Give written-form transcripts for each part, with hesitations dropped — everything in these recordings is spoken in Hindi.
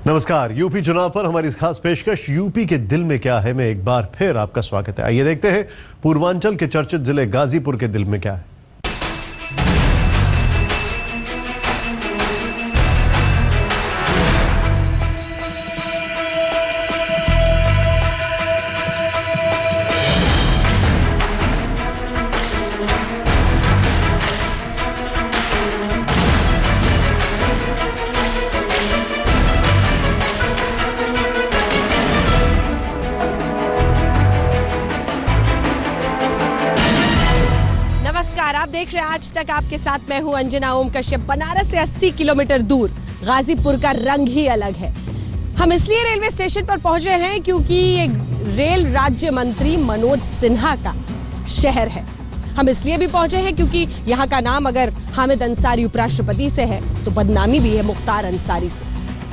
नमस्कार। यूपी चुनाव पर हमारी इस खास पेशकश यूपी के दिल में क्या है में एक बार फिर आपका स्वागत है। आइए देखते हैं पूर्वांचल के चर्चित जिले गाजीपुर के दिल में क्या है। आप देख रहे हैं आज तक, आपके साथ मैं हूं अंजना ओम कश्यप। बनारस से 80 किलोमीटर दूर गाजीपुर का रंग ही अलग है। हम इसलिए रेलवे स्टेशन पर पहुंचे हैं क्योंकि ये रेल राज्य मंत्री मनोज सिन्हा का शहर है। हम इसलिए भी पहुंचे हैं क्योंकि यहाँ का नाम अगर हामिद अंसारी उपराष्ट्रपति से है तो बदनामी भी है मुख्तार अंसारी से।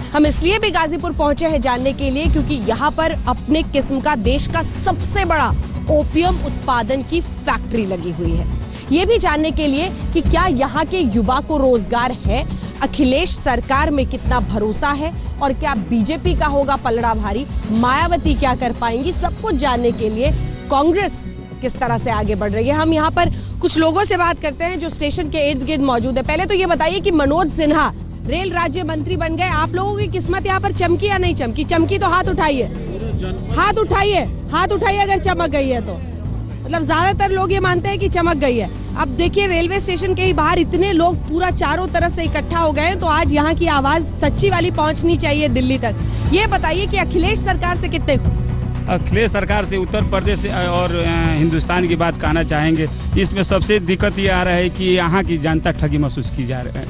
हम इसलिए भी गाजीपुर पहुंचे हैं जानने के लिए क्योंकि यहाँ पर अपने किस्म का देश का सबसे बड़ा ओपियम उत्पादन की फैक्ट्री लगी हुई है। ये भी जानने के लिए कि क्या यहाँ के युवा को रोजगार है, अखिलेश सरकार में कितना भरोसा है और क्या बीजेपी का होगा पलड़ा भारी, मायावती क्या कर पाएंगी, सब कुछ जानने के लिए कांग्रेस किस तरह से आगे बढ़ रही है। हम यहाँ पर कुछ लोगों से बात करते हैं जो स्टेशन के इर्द गिर्द मौजूद है। पहले तो ये बताइए कि मनोज सिन्हा रेल राज्य मंत्री बन गए, आप लोगों की किस्मत यहाँ पर चमकी या नहीं चमकी? चमकी तो हाथ उठाइए, हाथ उठाइए, हाथ उठाइए अगर चमक गई है तो। मतलब ज्यादातर लोग ये मानते हैं कि चमक गई है। अब देखिए रेलवे स्टेशन के ही बाहर इतने लोग पूरा चारों तरफ से इकट्ठा हो गए हैं, तो आज यहाँ की आवाज सच्ची वाली पहुँचनी चाहिए दिल्ली तक। ये बताइए कि अखिलेश सरकार से कितने? अखिलेश सरकार से उत्तर प्रदेश और हिंदुस्तान की बात कहना चाहेंगे। इसमें सबसे दिक्कत ये आ रहा है कि यहाँ की जनता ठगी महसूस की जा रही है।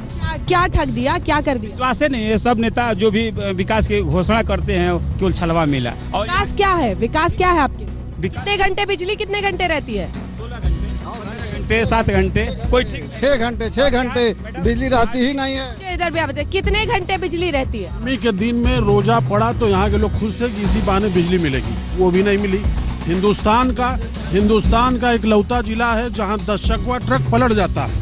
क्या ठग दिया, क्या कर दिया? विश्वास नहीं, ये सब नेता जो भी विकास की घोषणा करते हैं केवल छलवा मिला। और विकास क्या है, विकास क्या है आपके? कितने घंटे बिजली कितने घंटे रहती है? 7 घंटे, कोई 6 घंटे बिजली रहती ही नहीं है। इधर भी आप बताइए कितने घंटे बिजली रहती है? गर्मी के दिन में रोजा पड़ा तो यहाँ के लोग खुश थे कि इसी बहाने बिजली मिलेगी, वो भी नहीं मिली। हिंदुस्तान का एक लौता जिला है जहाँ 10 चकवा ट्रक पलट जाता है।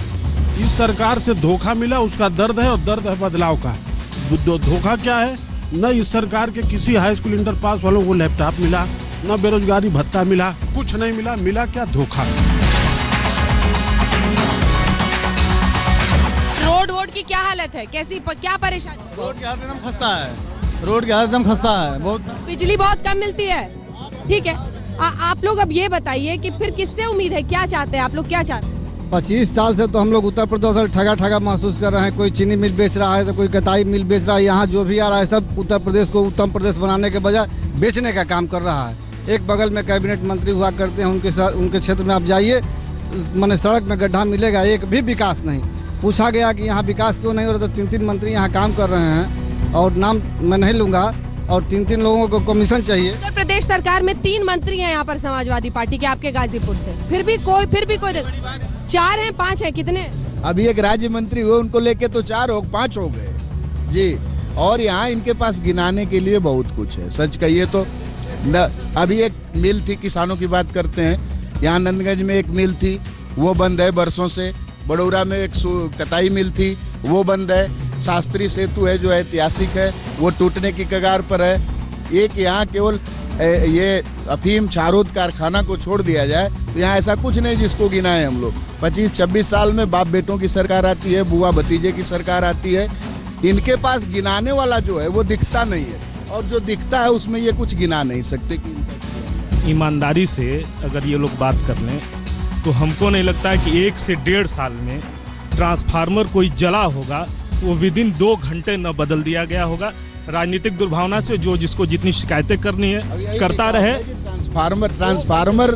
इस सरकार से धोखा मिला, उसका दर्द है और दर्द है बदलाव का। धोखा क्या है? न इस सरकार के किसी हाई स्कूल इंटर पास वालों को लैपटॉप मिला, न बेरोजगारी भत्ता मिला, कुछ नहीं मिला। मिला क्या? धोखा। रोड की क्या हालत है, कैसी क्या परेशानी? रोड की हालत एकदम खस्ता है, रोड की हालत एकदम खस्ता है। बहुत बिजली बहुत कम मिलती है, ठीक है। आप लोग अब ये बताइए कि फिर किससे उम्मीद है, क्या चाहते हैं आप लोग, क्या चाहते हैं? 25 साल से तो हम लोग उत्तर प्रदेश ठगा महसूस कर रहे हैं। कोई चीनी मिल बेच रहा है तो कोई कताई मिल बेच रहा है। यहाँ जो भी आ रहा है सब उत्तर प्रदेश को उत्तम प्रदेश बनाने के बजाय बेचने का काम कर रहा है। एक बगल में कैबिनेट मंत्री हुआ करते हैं, उनके क्षेत्र में आप जाइए, माने सड़क में गड्ढा मिलेगा, एक भी विकास नहीं। पूछा गया कि यहाँ विकास क्यों नहीं हो रहा, तो 3 मंत्री यहाँ काम कर रहे हैं और नाम मैं नहीं लूँगा, और 3 लोगों को कमीशन चाहिए। उत्तर प्रदेश सरकार में 3 मंत्री हैं यहाँ पर समाजवादी पार्टी के, आपके गाजीपुर से। फिर भी कोई 4 हैं, 5 हैं, कितने? अभी एक राज्य मंत्री हुए, उनको लेके तो 5 हो गए जी। और यहाँ इनके पास गिनाने के लिए बहुत कुछ है। सच कहिए तो अभी एक मिल थी, किसानों की बात करते हैं, यहाँ नंदगंज में एक मिल थी, वो बंद है बरसों से। बड़ौरा में एक कताई मिल थी, वो बंद है। शास्त्री सेतु है जो ऐतिहासिक है, वो टूटने की कगार पर है। एक यहाँ केवल ये अफीम चारोद कारखाना को छोड़ दिया जाए तो यहाँ ऐसा कुछ नहीं जिसको गिनाए हम लोग। 25-26 साल में बाप बेटों की सरकार आती है, बुआ भतीजे की सरकार आती है। इनके पास गिनाने वाला जो है वो दिखता नहीं है, और जो दिखता है उसमें ये कुछ गिना नहीं सकते। ईमानदारी से अगर ये लोग बात कर लें तो हमको नहीं लगता है कि 1 से 1.5 साल में ट्रांसफार्मर कोई जला होगा वो विदिन 2 घंटे न बदल दिया गया होगा। राजनीतिक दुर्भावना से जो जिसको जितनी शिकायतें करनी है करता रहे। ट्रांसफार्मर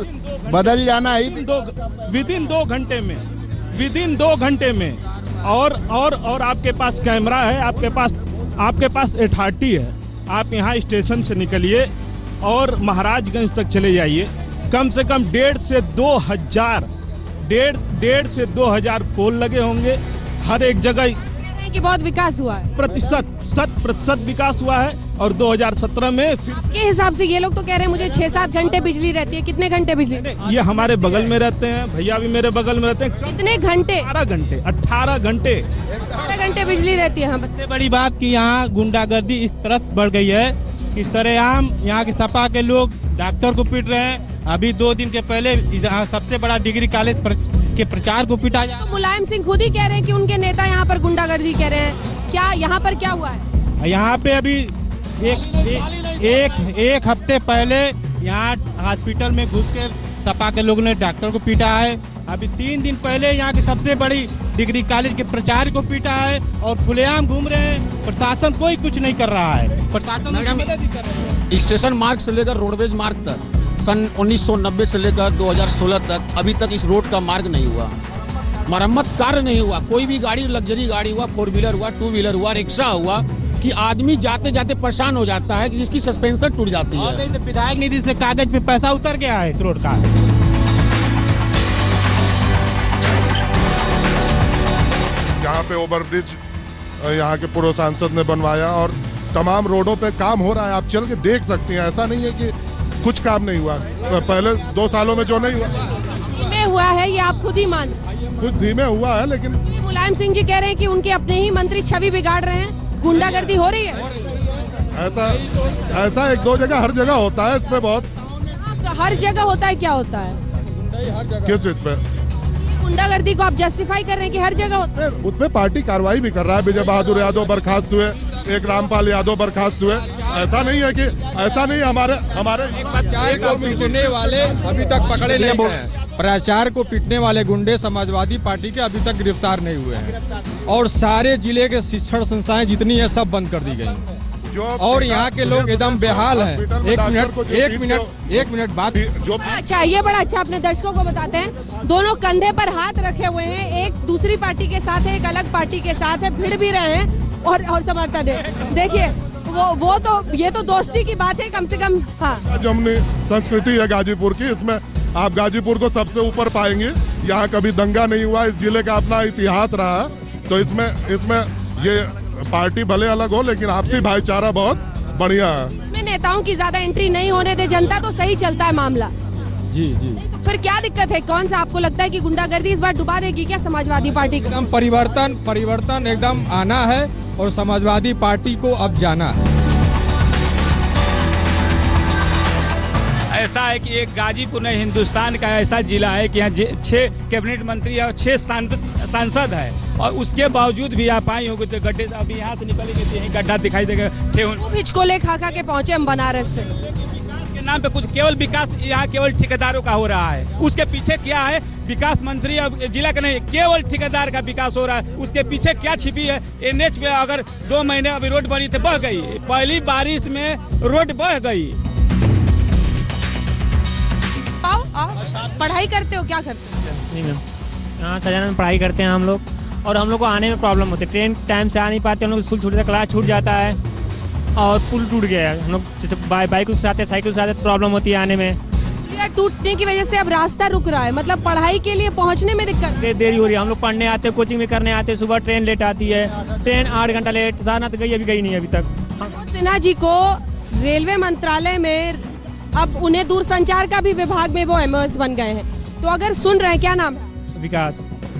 बदल जाना ही विदिन 2 घंटे में और आपके पास कैमरा है, आपके पास अथॉरिटी है। आप यहाँ स्टेशन से निकलिए और महाराजगंज तक चले जाइए, कम से कम 1.5 से 2,000 पोल लगे होंगे हर एक जगह। कि बहुत विकास हुआ है, 100% विकास हुआ है। और 2017 में फिर के हिसाब से ये लोग तो कह रहे हैं मुझे 6-7 घंटे बिजली रहती है। कितने घंटे बिजली? ये हमारे बगल में रहते हैं, भैया भी मेरे बगल में रहते हैं। कितने घंटे? 18 घंटे 18 घंटे बिजली रहती है। हाँ, सबसे बड़ी बात कि यहाँ गुंडागर्दी इस तरह बढ़ गई है कि सरेआम यहाँ के सपा के लोग डॉक्टर को पीट रहे हैं। अभी 2 दिन के पहले सबसे बड़ा डिग्री कॉलेज के प्रचार को पीटा जा। तो मुलायम सिंह खुद ही कह रहे हैं कि उनके नेता यहाँ पर गुंडागर्दी कर रहे हैं। क्या यहाँ पर क्या हुआ है? यहाँ पे अभी एक हफ्ते पहले यहाँ हॉस्पिटल में घुस के सपा के लोगों ने डॉक्टर को पीटा है। अभी 3 दिन पहले यहाँ की सबसे बड़ी डिग्री कॉलेज के प्रचार को पीटा है और खुलेआम घूम रहे हैं। प्रशासन कोई कुछ नहीं कर रहा है। प्रशासन मदद ही कर रहा है। स्टेशन मार्ग से लेकर रोडवेज मार्ग तक सन 1990 से लेकर 2016 तक अभी तक इस रोड का मार्ग नहीं हुआ, मरम्मत कार्य नहीं हुआ। कोई भी गाड़ी, लग्जरी गाड़ी हुआ, 4 व्हीलर हुआ, 2 व्हीलर हुआ, रिक्शा हुआ, कि आदमी जाते जाते परेशान हो जाता है कि जिसकी सस्पेंशन टूट जाती है। तो विधायक निधि से कागज पे पैसा उतर गया है इस रोड का। यहाँ पे ओवरब्रिज यहाँ के पूर्व सांसद ने बनवाया और तमाम रोडों पे काम हो रहा है। आप चल के देख सकते हैं, ऐसा नहीं है कि कुछ काम नहीं हुआ। पहले 2 सालों में जो नहीं हुआ, धीमे हुआ है, ये आप खुद ही मान। कुछ धीमे हुआ है, लेकिन मुलायम सिंह जी कह रहे हैं कि उनके अपने ही मंत्री छवि बिगाड़ रहे हैं, गुंडागर्दी हो रही है। ऐसा 1-2 जगह, हर जगह होता है। इसमें बहुत हर जगह होता है। क्या होता है? किस चीज पे? गुंडागर्दी को आप जस्टिफाई कर रहे हैं कि हर जगह होता है। उसपे पार्टी कार्रवाई भी कर रहा है। विजय बहादुर यादव बर्खास्त हुए, एक रामपाल यादव बर्खास्त हुए। ऐसा नहीं है कि ऐसा नहीं, हमारे प्रचार को पीटने वाले अभी तक पकड़े नहीं गए हैं। प्रचार को पीटने वाले गुंडे समाजवादी पार्टी के अभी तक गिरफ्तार नहीं हुए हैं और सारे जिले के शिक्षण संस्थाएं जितनी है सब बंद कर दी गई और यहाँ के लोग एकदम बेहाल हैं। एक मिनट बात। अच्छा, ये बड़ा अच्छा अपने दर्शकों को बताते हैं। दोनों कंधे पर हाथ रखे हुए हैं, एक दूसरी पार्टी के साथ है, एक अलग पार्टी के साथ है, भिड़ भी रहे हैं और समर्थन है। देखिए वो तो ये तो दोस्ती की बात है कम से कम। हाँ, जमनी संस्कृति है गाजीपुर की, इसमें आप गाजीपुर को सबसे ऊपर पाएंगे। यहाँ कभी दंगा नहीं हुआ, इस जिले का अपना इतिहास रहा है। तो इसमें ये पार्टी भले अलग हो लेकिन आपसी भाईचारा बहुत बढ़िया है। इसमें नेताओं की ज्यादा एंट्री नहीं होने दे, जनता तो सही चलता है मामला। जी तो फिर क्या दिक्कत है? कौन सा आपको लगता है कि गुंडागर्दी इस बार डुबा देगी क्या समाजवादी पार्टी को? एकदम परिवर्तन एकदम आना है और समाजवादी पार्टी को अब जाना है। ऐसा है कि एक गाजीपुर ने हिंदुस्तान का ऐसा जिला है कि यहाँ 6 कैबिनेट मंत्री और 6 सांसद है और उसके बावजूद भी आप आई होंगे तो गड्ढे अभी यहाँ से निकलेंगे तो यही गड्ढा दिखाई देगा। हिचकोले खा के पहुंचे हम बनारस से। विकास के नाम पे कुछ केवल विकास यहाँ केवल ठेकेदारों का हो रहा है। उसके पीछे क्या है? विकास मंत्री अब जिला का नहीं, केवल ठेकेदार का विकास हो रहा है। उसके पीछे क्या छिपी है? NH पे अगर 2 महीने अभी रोड बनी तो बह गई, पहली बारिश में रोड बह गई। पढ़ाई करते हो? क्या करते हो? नहीं मैम, यहाँ सजाना में पढ़ाई करते हैं हम लोग और हम लोग को आने में प्रॉब्लम होती है। ट्रेन टाइम से आ नहीं पाते, हम लोग स्कूल छूट जाता है, क्लास छूट जाता है और पुल टूट गया है। हम लोग जैसे बाइक से आते हैं, साइकिल से आते हैं, प्रॉब्लम होती है आने में। पुलिया टूटने की वजह से अब रास्ता रुक रहा है, मतलब पढ़ाई के लिए पहुँचने में दिक्कत देरी हो रही है। हम लोग पढ़ने आते हैं, कोचिंग में करने आते हैं, सुबह ट्रेन लेट आती है, ट्रेन 8 घंटा लेट। सारनाथ गई अभी गई नहीं अभी तक। मनोज सिन्हा जी को रेलवे मंत्रालय में अब उन्हें दूरसंचार का भी विभाग में वो MOS बन गए हैं। तो अगर सुन रहे हैं, क्या नाम है?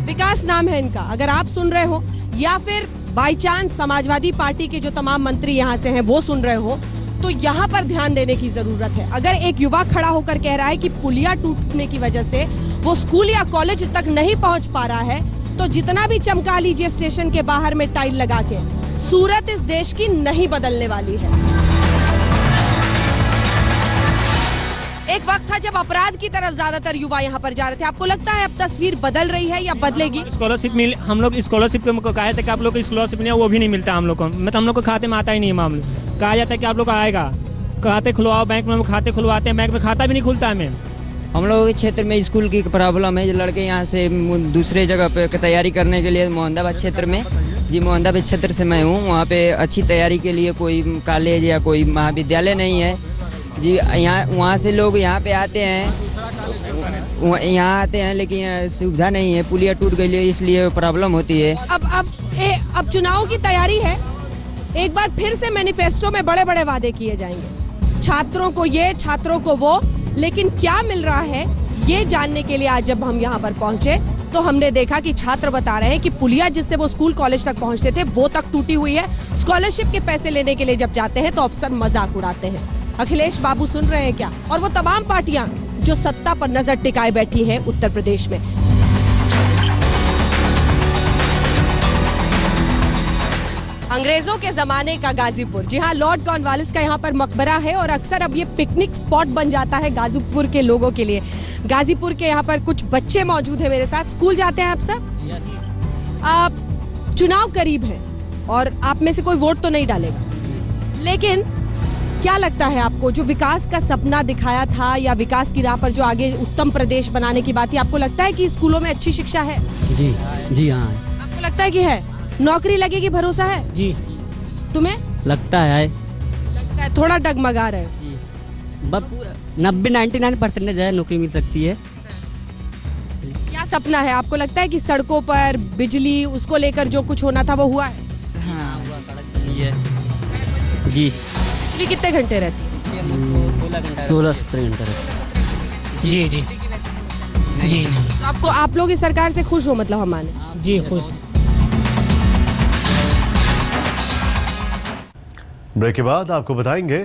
विकास नाम है इनका। अगर आप सुन रहे हो या फिर बाई चांस समाजवादी पार्टी के जो तमाम मंत्री यहाँ से हैं वो सुन रहे हो, तो यहाँ पर ध्यान देने की जरूरत है। अगर एक युवा खड़ा होकर कह रहा है कि पुलिया टूटने की वजह से वो स्कूल या कॉलेज तक नहीं पहुँच पा रहा है, तो जितना भी चमका लीजिए स्टेशन के बाहर में टाइल लगा के, सूरत इस देश की नहीं बदलने वाली है। एक वक्त था जब अपराध की तरफ ज्यादातर युवा यहाँ पर जा रहे थे। आपको लगता है अब तस्वीर बदल रही है या बदलेगी? स्कॉलरशिप मिल, हम लोग स्कॉलरशिप को कहा था कि आप लोग को स्कॉलरशिप नहीं है, वो भी नहीं मिलता हम लोग को। मतलब हम लोग को खाते में आता ही नहीं है मामला। कहा जाता है कि आप लोग को आएगा, खाते खुलवाओ बैंक में। हम खाते खुलवाते हैं, बैंक में खाता भी नहीं खुलता है। हम लोगों के क्षेत्र में स्कूल की प्रॉब्लम है। जो लड़के यहाँ से दूसरे जगह पे तैयारी करने के लिए मोहम्मदाबाद क्षेत्र में, जी मोहम्मदाबाद क्षेत्र से मैं हूँ, वहाँ पे अच्छी तैयारी के लिए कोई कॉलेज या कोई महाविद्यालय नहीं है जी। यहाँ वहाँ से लोग यहाँ पे आते हैं, यहाँ आते हैं लेकिन सुविधा नहीं है। पुलिया टूट गई है, इसलिए प्रॉब्लम होती है। अब चुनाव की तैयारी है, एक बार फिर से मैनिफेस्टो में बड़े बड़े वादे किए जाएंगे, छात्रों को ये, छात्रों को वो, लेकिन क्या मिल रहा है ये जानने के लिए आज जब हम यहाँ पर पहुंचे तो हमने देखा कि छात्र बता रहे हैं कि पुलिया जिससे वो स्कूल कॉलेज तक पहुंचते थे वो तक टूटी हुई है। स्कॉलरशिप के पैसे लेने के लिए जब जाते हैं तो अफसर मजाक उड़ाते हैं। अखिलेश बाबू सुन रहे हैं क्या? और वो तमाम पार्टियां जो सत्ता पर नजर टिकाए बैठी हैं उत्तर प्रदेश में। अंग्रेजों के जमाने का गाजीपुर, जी हाँ, लॉर्ड कॉर्नवालिस का यहाँ पर मकबरा है और अक्सर अब ये पिकनिक स्पॉट बन जाता है गाजीपुर के लोगों के लिए। गाजीपुर के यहाँ पर कुछ बच्चे मौजूद हैं मेरे साथ। स्कूल जाते हैं आप सब? आप चुनाव करीब है और आप में से कोई वोट तो नहीं डालेगा, लेकिन क्या लगता है आपको जो विकास का सपना दिखाया था या विकास की राह पर जो आगे उत्तम प्रदेश बनाने की बात थी, आपको लगता है कि स्कूलों में अच्छी शिक्षा है? जी हाँ। आपको लगता है कि है? नौकरी लगेगी, भरोसा है? जी। तुम्हें लगता है? लगता है, थोड़ा डगमगा रहे हो। बस पूरा 90-99% है, नौकरी मिल सकती है। क्या सपना है? आपको लगता है कि सड़कों पर बिजली उसको लेकर जो कुछ होना था वो हुआ है? हाँ, हुआ, सड़क बनी है। जी। बिजली कितने घंटे रहती है? 16-17 घंटे रहती है। जी जी जी। तो आपको, आप लोग इस सरकार से खुश हो? मतलब हम माने जी खुश। ब्रेक के बाद आपको बताएंगे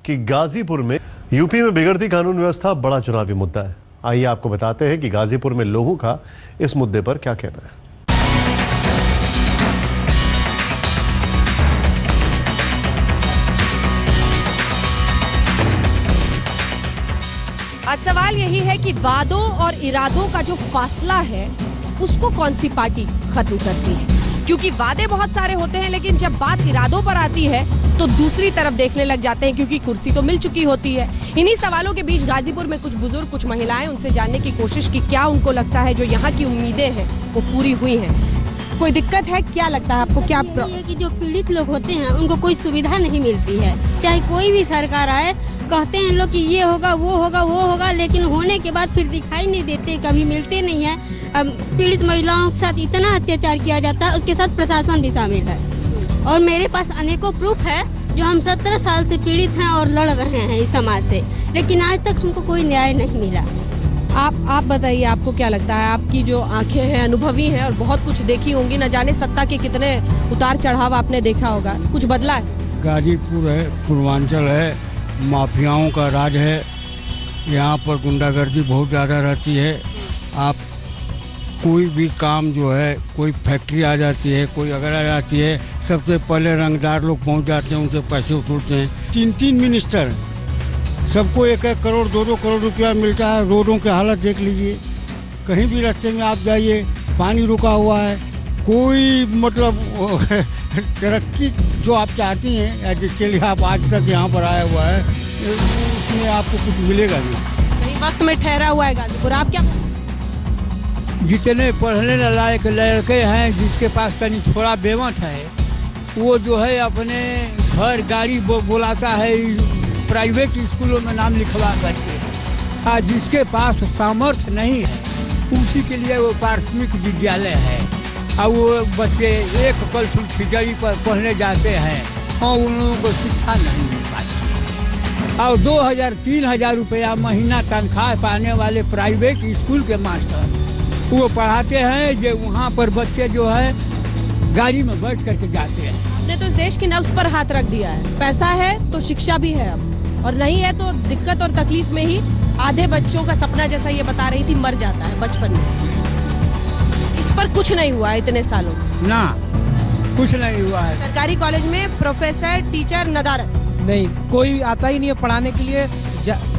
कि गाजीपुर में यूपी में बिगड़ती कानून व्यवस्था बड़ा चुनावी मुद्दा है। आइए आपको बताते हैं कि गाजीपुर में लोगों का इस मुद्दे पर क्या कहना है। आज सवाल यही है कि वादों और इरादों का जो फासला है उसको कौन सी पार्टी खत्म करती है, क्योंकि वादे बहुत सारे होते हैं लेकिन जब बात इरादों पर आती है तो दूसरी तरफ देखने लग जाते हैं, क्योंकि कुर्सी तो मिल चुकी होती है। इन्हीं सवालों के बीच गाजीपुर में कुछ बुजुर्ग, कुछ महिलाएं, उनसे जानने की कोशिश की क्या उनको लगता है जो यहाँ की उम्मीदें हैं वो पूरी हुई हैं। कोई दिक्कत है? क्या लगता है आपको? क्या है कि जो पीड़ित लोग होते हैं उनको कोई सुविधा नहीं मिलती है, चाहे कोई भी सरकार आए, कहते हैं लोग कि ये होगा वो होगा वो होगा, लेकिन होने के बाद फिर दिखाई नहीं देते, कभी मिलते नहीं है। अब पीड़ित महिलाओं के साथ इतना अत्याचार किया जाता है, उसके साथ प्रशासन भी शामिल है। और मेरे पास अनेकों प्रूफ है जो हम 17 साल से पीड़ित हैं और लड़ रहे हैं इस समाज से, लेकिन आज तक हमको कोई न्याय नहीं मिला। आप बताइए, आपको क्या लगता है? आपकी जो आंखें हैं अनुभवी हैं और बहुत कुछ देखी होंगी, न जाने सत्ता के कितने उतार चढ़ाव आपने देखा होगा, कुछ बदला है? गाजीपुर है, पूर्वांचल है, माफियाओं का राज है, यहाँ पर गुंडागर्दी बहुत ज़्यादा रहती है। आप कोई भी काम जो है, कोई फैक्ट्री आ जाती है, कोई अगर आ जाती है, सबसे पहले रंगदार लोग पहुँच जाते हैं, उनसे पैसे वसूलते हैं। 3-3 मिनिस्टर, सबको 1-1 करोड़ 2-2 करोड़ रुपया मिलता है। रोडों की हालत देख लीजिए, कहीं भी रास्ते में आप जाइए पानी रुका हुआ है। कोई मतलब तरक्की जो आप चाहती हैं या जिसके लिए आप आज तक यहाँ पर आया हुआ है, उसमें आपको कुछ मिलेगा नहीं। कहीं वक्त में ठहरा हुआ है गाजीपुर। आप क्या? जितने पढ़ने लायक लड़के हैं, जिसके पास तनी थोड़ा बेमत है, वो जो है अपने घर गाड़ी बुलाता है, प्राइवेट स्कूलों में नाम लिखवा करके। जिसके पास सामर्थ्य नहीं है उसी के लिए वो प्राथमिक विद्यालय है, और वो बच्चे एक कलछुल खिचड़ी पर पढ़ने जाते हैं और उन लोगों को शिक्षा नहीं मिल पाती। और 2000-3000 रुपया महीना तनख्वाह पाने वाले प्राइवेट स्कूल के मास्टर वो पढ़ाते हैं, जो वहाँ पर बच्चे जो है गाड़ी में बैठ करके जाते हैं। आपने तो इस देश की नब्ज पर हाथ रख दिया है। पैसा है तो शिक्षा भी है अब, और नहीं है तो दिक्कत और तकलीफ में ही आधे बच्चों का सपना, जैसा ये बता रही थी, मर जाता है बचपन में। इस पर कुछ नहीं हुआ इतने सालों ना, कुछ नहीं हुआ है। सरकारी कॉलेज में प्रोफेसर, टीचर नदारत नहीं, कोई आता ही नहीं है पढ़ाने के लिए।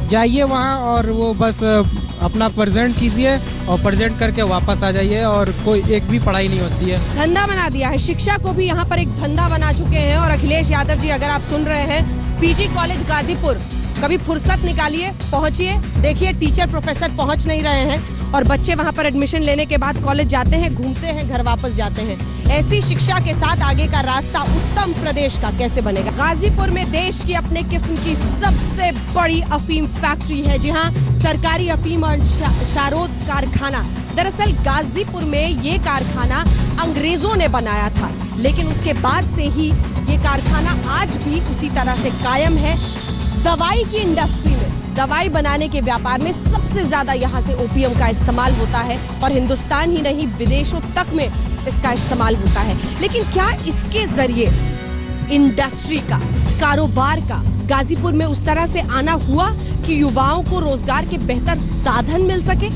जाइए वहाँ और वो बस अपना प्रेजेंट कीजिए और प्रेजेंट करके वापस आ जाइए, और कोई एक भी पढ़ाई नहीं होती है। धंधा बना दिया है, शिक्षा को भी यहाँ पर एक धंधा बना चुके हैं। और अखिलेश यादव जी, अगर आप सुन रहे हैं, पीजी कॉलेज गाजीपुर, कभी फुर्सत निकालिए, पहुँचिए, देखिए टीचर प्रोफेसर पहुँच नहीं रहे हैं और बच्चे वहाँ पर एडमिशन लेने के बाद कॉलेज जाते हैं, घूमते हैं, घर वापस जाते हैं। ऐसी शिक्षा के साथ आगे का रास्ता उत्तम प्रदेश का कैसे बनेगा? गाजीपुर में देश की अपने किस्म की सबसे बड़ी अफीम फैक्ट्री है, जी हाँ, सरकारी अफीम और शारोद कारखाना। दरअसल गाजीपुर में ये कारखाना अंग्रेजों ने बनाया था, लेकिन उसके बाद से ही ये कारखाना आज भी उसी तरह से कायम है। दवाई की इंडस्ट्री में, दवाई बनाने के व्यापार में सबसे ज्यादा यहाँ से ओपीएम का इस्तेमाल होता है और हिंदुस्तान ही नहीं विदेशों तक में इसका इस्तेमाल होता है। लेकिन क्या इसके जरिए इंडस्ट्री का, कारोबार का गाजीपुर में उस तरह से आना हुआ कि युवाओं को रोजगार के बेहतर साधन मिल सके?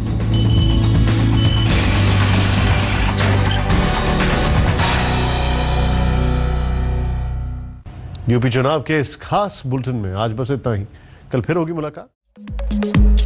यूपी चुनाव के इस खास बुलेटिन में आज बस इतना ही। कल फिर होगी मुलाकात।